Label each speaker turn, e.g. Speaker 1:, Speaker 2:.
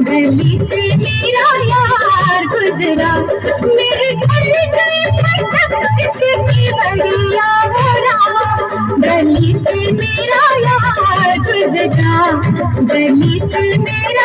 Speaker 1: गली से मेरा यार गुजरा, मेरे कितनी बढ़िया हो रहा। गली से मेरा यार गुजरा, गली से मेरा